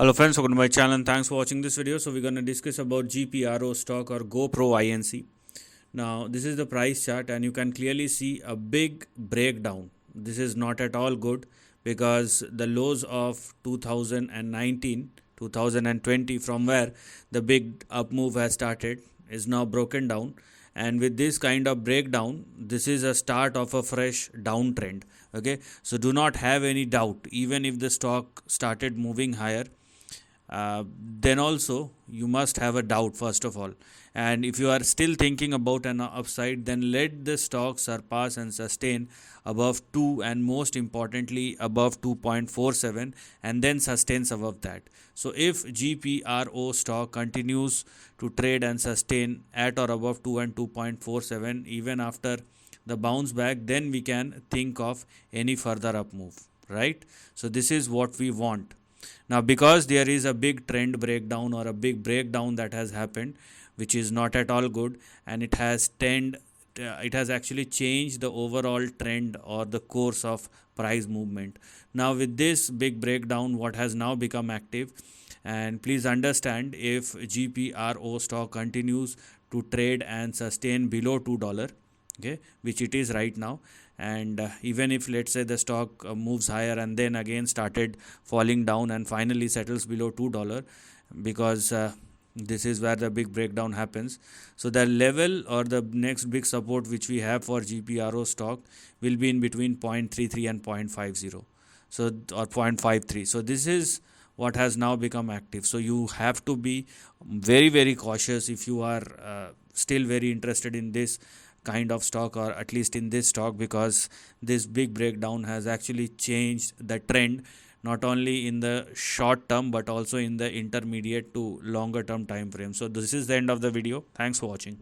Hello friends, welcome to my channel and thanks for watching this video. So we're going to discuss about Gpro stock or Gopro INC. Now this is the price chart and you can clearly see a big breakdown. This is not at all good because the lows of 2019, 2020 from where the big up move has started is now broken down, and with this kind of breakdown this is a start of a fresh downtrend. Okay, so do not have any doubt, even if the stock started moving higher, then also you must have a doubt first of all. And if you are still thinking about an upside, then let the stock surpass and sustain above 2, and most importantly above 2.47, and then sustains above that. So if GPRO stock continues to trade and sustain at or above 2 and 2.47 even after the bounce back, then we can think of any further up move, right? So this is what we want. Now, because there is a big trend breakdown or a big breakdown that has happened, which is not at all good, and it has actually changed the overall trend or the course of price movement. Now, with this big breakdown, what has now become active, and please understand, if GPRO stock continues to trade and sustain below $2, okay, which it is right now, and even if let's say the stock moves higher and then again started falling down and finally settles below $2, because this is where the big breakdown happens. So the level or the next big support which we have for GPRO stock will be in between 0.33 and 0.50, so, or 0.53. So this is what has now become active. So you have to be very cautious if you are still very interested in this kind of stock, or at least in this stock, because this big breakdown has actually changed the trend, not only in the short term but also in the intermediate to longer term time frame. So this is the end of the video. Thanks for watching.